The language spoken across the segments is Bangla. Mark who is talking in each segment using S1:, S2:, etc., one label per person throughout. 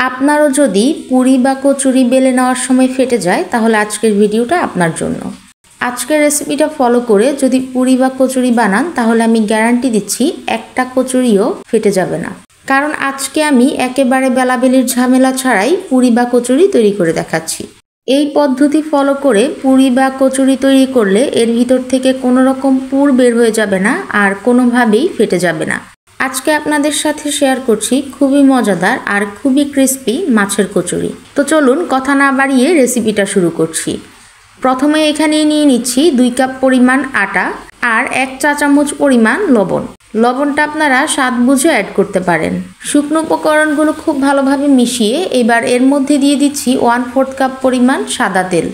S1: আপনারও যদি পুরি বা কচুরি বেলে নেওয়ার সময় ফেটে যায় তাহলে আজকের ভিডিওটা আপনার জন্য। আজকের রেসিপিটা ফলো করে যদি পুরি বা কচুরি বানান তাহলে আমি গ্যারান্টি দিচ্ছি একটা কচুরিও ফেটে যাবে না। কারণ আজকে আমি একেবারে বেলাবেলির ঝামেলা ছাড়াই পুরি বা কচুরি তৈরি করে দেখাচ্ছি। এই পদ্ধতি ফলো করে পুরি বা কচুরি তৈরি করলে এর ভিতর থেকে কোনো রকম পুর বের হয়ে যাবে না আর কোনোভাবেই ফেটে যাবে না। আজকে আপনাদের সাথে শেয়ার করছি খুবই মজাদার আর খুবই ক্রিস্পি মাছের কচুরি। তো চলুন কথা না বাড়িয়ে রেসিপিটা শুরু করছি। প্রথমে এখানে নিয়ে নিচ্ছি 2 কাপ পরিমাণ আটা আর 1 চা চামচ পরিমাণ লবণ। লবণটা আপনারা স্বাদ বুঝে অ্যাড করতে পারেন। শুকনো উপকরণগুলো খুব ভালোভাবে মিশিয়ে এবার এর মধ্যে দিয়ে দিচ্ছি 1/4 কাপ পরিমাণ সাদা তেল।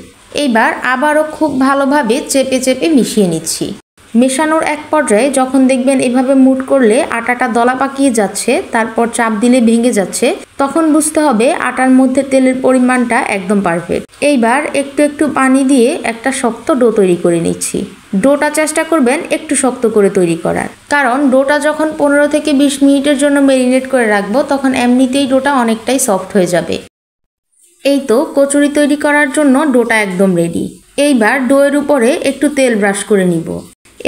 S1: এবার আবারও খুব ভালোভাবে চেপে চেপে মিশিয়ে নিচ্ছি। মেশানোর এক পর্যায়ে যখন দেখবেন এভাবে মুঠ করলে আটাটা দলা পাকিয়ে যাচ্ছে, তারপর চাপ দিলে ভেঙে যাচ্ছে, তখন বুঝতে হবে আটার মধ্যে তেলের পরিমাণটা একদম পারফেক্ট। এইবার একটু একটু পানি দিয়ে একটা শক্ত ডো তৈরি করে নিচ্ছি। ডোটা চেষ্টা করবেন একটু শক্ত করে তৈরি করার, কারণ ডোটা যখন 15 থেকে 20 মিনিটের জন্য ম্যারিনেট করে রাখবো তখন এমনিতেই ডোটা অনেকটাই সফট হয়ে যাবে। এই তো কচুরি তৈরি করার জন্য ডোটা একদম রেডি। এইবার ডোয়ের উপরে একটু তেল ব্রাশ করে নিব।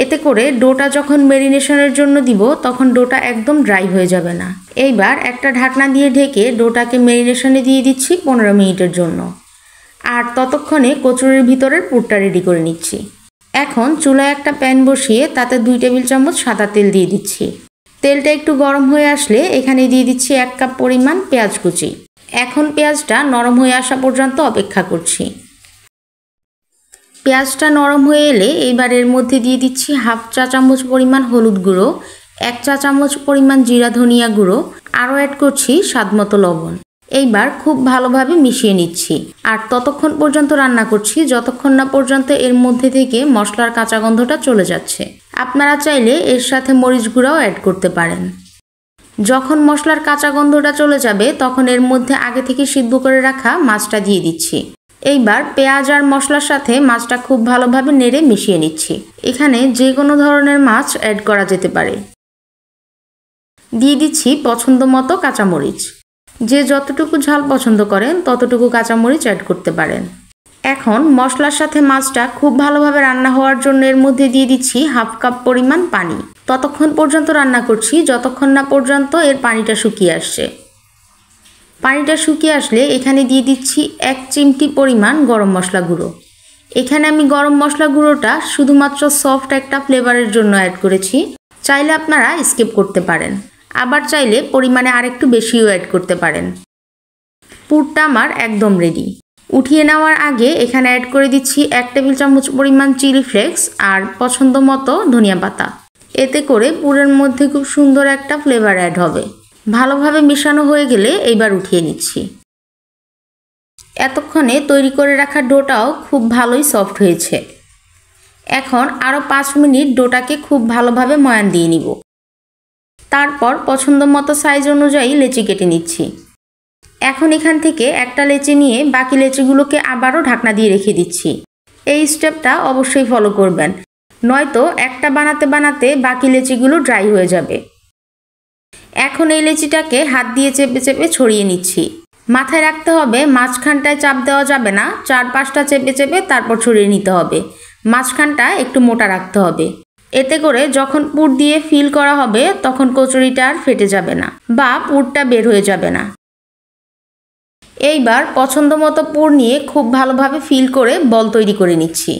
S1: এতে করে ডোটা যখন ম্যারিনেশনের জন্য দিব তখন ডোটা একদম ড্রাই হয়ে যাবে না। এইবার একটা ঢাকনা দিয়ে ঢেকে ডোটাকে ম্যারিনেশনে দিয়ে দিচ্ছি 15 মিনিটের জন্য। আর ততক্ষণে কচুরির ভিতরের পুরটা রেডি করে নিচ্ছি। এখন চুলায় একটা প্যান বসিয়ে তাতে 2 টেবিল চামচ সাদা তেল দিয়ে দিচ্ছি। তেলটা একটু গরম হয়ে আসলে এখানে দিয়ে দিচ্ছি 1 কাপ পরিমাণ পেঁয়াজ কুচি। এখন পেঁয়াজটা নরম হয়ে আসা পর্যন্ত অপেক্ষা করছি। পেঁয়াজটা নরম হয়ে এলে এবার এর মধ্যে দিয়ে দিচ্ছি 1/2 চা চামচ পরিমাণ হলুদ গুঁড়ো, 1 চা চামচ পরিমাণ জিরা ধনিয়া গুঁড়ো, আরও অ্যাড করছি স্বাদমতো লবণ। এইবার খুব ভালোভাবে মিশিয়ে নিচ্ছি আর ততক্ষণ পর্যন্ত রান্না করছি যতক্ষণ না পর্যন্ত এর মধ্যে থেকে মশলার কাঁচা গন্ধটা চলে যাচ্ছে। আপনারা চাইলে এর সাথে মরিচ গুঁড়াও অ্যাড করতে পারেন। যখন মশলার কাঁচা গন্ধটা চলে যাবে তখন এর মধ্যে আগে থেকে সিদ্ধ করে রাখা মাছটা দিয়ে দিচ্ছি। এইবার পেঁয়াজ আর মশলার সাথে মাছটা খুব ভালোভাবে নেড়ে মিশিয়ে নিচ্ছি। এখানে যে কোনো ধরনের মাছ অ্যাড করা যেতে পারে। দিয়ে দিচ্ছি পছন্দ মতো কাঁচামরিচ। যে যতটুকু ঝাল পছন্দ করেন ততটুকু কাঁচামরিচ অ্যাড করতে পারেন। এখন মশলার সাথে মাছটা খুব ভালোভাবে রান্না হওয়ার জন্য এর মধ্যে দিয়ে দিচ্ছি 1/2 কাপ পরিমাণ পানি। ততক্ষণ পর্যন্ত রান্না করছি যতক্ষণ না পর্যন্ত এর পানিটা শুকিয়ে আসছে। পানিটা শুকিয়ে আসলে এখানে দিয়ে দিচ্ছি 1 চিমটি পরিমাণ গরম মশলা গুঁড়ো। এখানে আমি গরম মশলা গুঁড়োটা শুধুমাত্র সফট একটা ফ্লেভারের জন্য অ্যাড করেছি। চাইলে আপনারা স্কিপ করতে পারেন, আবার চাইলে পরিমাণে আরেকটু বেশিও অ্যাড করতে পারেন। পুরটা আমার একদম রেডি। উঠিয়ে নেওয়ার আগে এখানে অ্যাড করে দিচ্ছি 1 টেবিল চামচ পরিমাণ চিলি ফ্লেক্স আর পছন্দ মতো ধনিয়া পাতা। এতে করে পুরের মধ্যে খুব সুন্দর একটা ফ্লেভার অ্যাড হবে। ভালোভাবে মেশানো হয়ে গেলে এইবার উঠিয়ে নিচ্ছি। এতক্ষণে তৈরি করে রাখা ডোটাও খুব ভালোই সফট হয়েছে। এখন আরও 5 মিনিট ডোটাকে খুব ভালোভাবে ময়ান দিয়ে নিব। তারপর পছন্দ মতো সাইজ অনুযায়ী লেচি কেটে নিচ্ছি। এখন এখান থেকে একটা লেচি নিয়ে বাকি লেচিগুলোকে আবারও ঢাকনা দিয়ে রেখে দিচ্ছি। এই স্টেপটা অবশ্যই ফলো করবেন, নয়তো একটা বানাতে বানাতে বাকি লেচিগুলো ড্রাই হয়ে যাবে। এখন এই লেচিটাকে হাত দিয়ে চেপে চেপে ছড়িয়ে নিচ্ছি। মাথায় রাখতে হবে মাঝখানটায় চাপ দেওয়া যাবে না, 4-5টা চেপে চেপে তারপর ছড়িয়ে নিতে হবে। মাঝখানটা একটু মোটা রাখতে হবে। এতে করে যখন পুর দিয়ে ফিল করা হবে তখন কচুরিটা আর ফেটে যাবে না বা পুরটা বের হয়ে যাবে না। এইবার পছন্দ মতো পুর নিয়ে খুব ভালোভাবে ফিল করে বল তৈরি করে নিচ্ছি।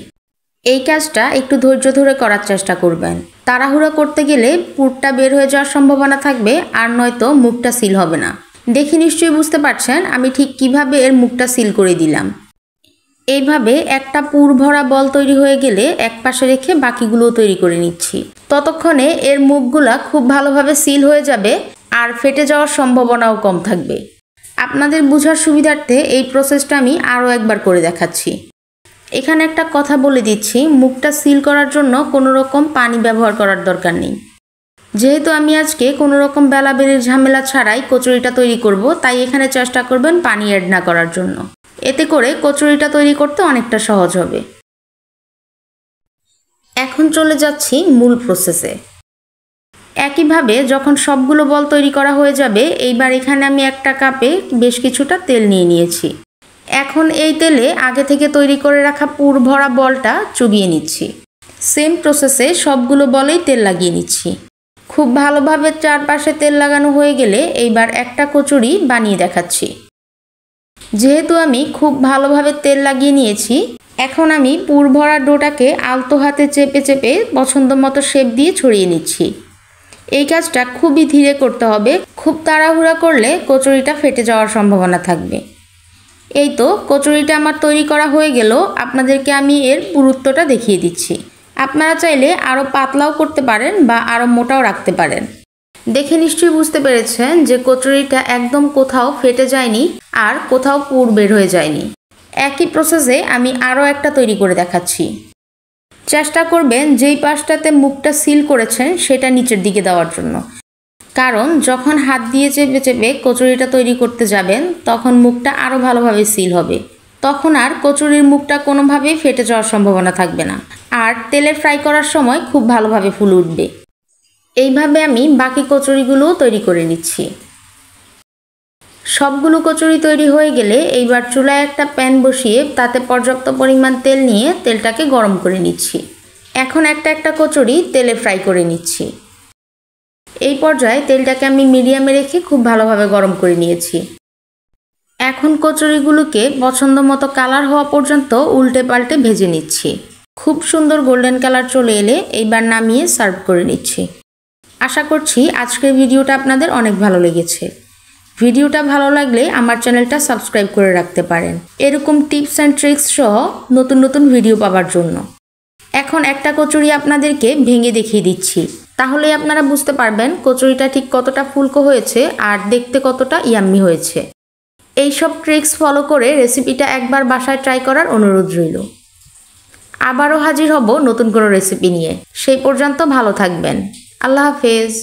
S1: এই কাজটা একটু ধৈর্য ধরে করার চেষ্টা করবেন। তাড়াহুড়া করতে গেলে পুরটা বের হয়ে যাওয়ার সম্ভাবনা থাকবে আর নয়তো মুখটা সিল হবে না। দেখে নিশ্চয়ই বুঝতে পারছেন আমি ঠিক কিভাবে এর মুখটা সিল করে দিলাম। এইভাবে একটা পুর ভরা বল তৈরি হয়ে গেলে এক পাশে রেখে বাকিগুলোও তৈরি করে নিচ্ছি। ততক্ষণে এর মুখগুলা খুব ভালোভাবে সিল হয়ে যাবে আর ফেটে যাওয়ার সম্ভাবনাও কম থাকবে। আপনাদের বোঝার সুবিধার্থে এই প্রসেসটা আমি আরও একবার করে দেখাচ্ছি। এখানে একটা কথা বলে দিচ্ছি, মুখটা সিল করার জন্য কোনো রকম পানি ব্যবহার করার দরকার নেই। যেহেতু আমি আজকে কোনো রকম বেলাবেলির ঝামেলা ছাড়াই কচুরিটা তৈরি করব, তাই এখানে চেষ্টা করবেন পানি অ্যাড না করার জন্য। এতে করে কচুরিটা তৈরি করতে অনেকটা সহজ হবে। এখন চলে যাচ্ছি মূল প্রসেসে। একইভাবে যখন সবগুলো বল তৈরি করা হয়ে যাবে, এইবার এখানে আমি একটা কাপে বেশ কিছুটা তেল নিয়ে নিয়েছি। এখন এই তেলে আগে থেকে তৈরি করে রাখা পুর ভরা বলটা চুবিয়ে নিচ্ছি। সেম প্রসেসে সবগুলো বলেই তেল লাগিয়ে নিচ্ছি। খুব ভালোভাবে চারপাশে তেল লাগানো হয়ে গেলে এইবার একটা কচুরি বানিয়ে দেখাচ্ছি। যেহেতু আমি খুব ভালোভাবে তেল লাগিয়ে নিয়েছি, এখন আমি পুর ভরা ডোটাকে আলতো হাতে চেপে চেপে পছন্দ মতো শেপ দিয়ে ছড়িয়ে নিচ্ছি। এই কাজটা খুবই ধীরে করতে হবে, খুব তাড়াহুড়া করলে কচুরিটা ফেটে যাওয়ার সম্ভাবনা থাকবে। এই তো কচুরিটা আমার তৈরি করা হয়ে গেল। আপনাদেরকে আমি এর পুরুত্বটা দেখিয়ে দিচ্ছি। আপনারা চাইলে আরও পাতলাও করতে পারেন বা আরও মোটাও রাখতে পারেন। দেখে নিশ্চয়ই বুঝতে পেরেছেন যে কচুরিটা একদম কোথাও ফেটে যায়নি আর কোথাও পুর বের হয়ে যায়নি। একই প্রসেসে আমি আরও একটা তৈরি করে দেখাচ্ছি। চেষ্টা করবেন যেই পাশটাতে মুখটা সিল করেছেন সেটা নিচের দিকে দেওয়ার জন্য, কারণ যখন হাত দিয়ে চেপে চেপে কচুরিটা তৈরি করতে যাবেন তখন মুখটা আরও ভালোভাবে সিল হবে। তখন আর কচুরির মুখটা কোনোভাবেই ফেটে যাওয়ার সম্ভাবনা থাকবে না, আর তেলে ফ্রাই করার সময় খুব ভালোভাবে ফুলে উঠবে। এইভাবে আমি বাকি কচুরিগুলোও তৈরি করে নিচ্ছি। সবগুলো কচুরি তৈরি হয়ে গেলে এইবার চুলায় একটা প্যান বসিয়ে তাতে পর্যাপ্ত পরিমাণ তেল নিয়ে তেলটাকে গরম করে নিচ্ছি। এখন একটা একটা কচুরি তেলে ফ্রাই করে নিচ্ছি। এই পর্যায়ে তেলটাকে আমি মিডিয়ামে রেখে খুব ভালোভাবে গরম করে নিয়েছি। এখন কচুরিগুলোকে পছন্দ মতো কালার হওয়া পর্যন্ত উল্টে পাল্টে ভেজে নিচ্ছি। খুব সুন্দর গোল্ডেন কালার চলে এলে এইবার নামিয়ে সার্ভ করে নিচ্ছি। আশা করছি আজকের ভিডিওটা আপনাদের অনেক ভালো লেগেছে। ভিডিওটা ভালো লাগলে আমার চ্যানেলটা সাবস্ক্রাইব করে রাখতে পারেন এরকম টিপস অ্যান্ড ট্রিক্স সহ নতুন নতুন ভিডিও পাওয়ার জন্য। এখন একটা কচুরি আপনাদেরকে ভেঙে দেখিয়ে দিচ্ছি, তাহলে আপনারা বুঝতে পারবেন কচুরিটা ঠিক কতটা ফুলকো হয়েছে আর দেখতে কতটা ইয়াম্মি হয়েছে। এইসব ট্রিক্স ফলো করে রেসিপিটা একবার বাসায় ট্রাই করার অনুরোধ রইল। আবারও হাজির হব নতুন কোনো রেসিপি নিয়ে। সেই পর্যন্ত ভালো থাকবেন। আল্লাহ হাফেজ।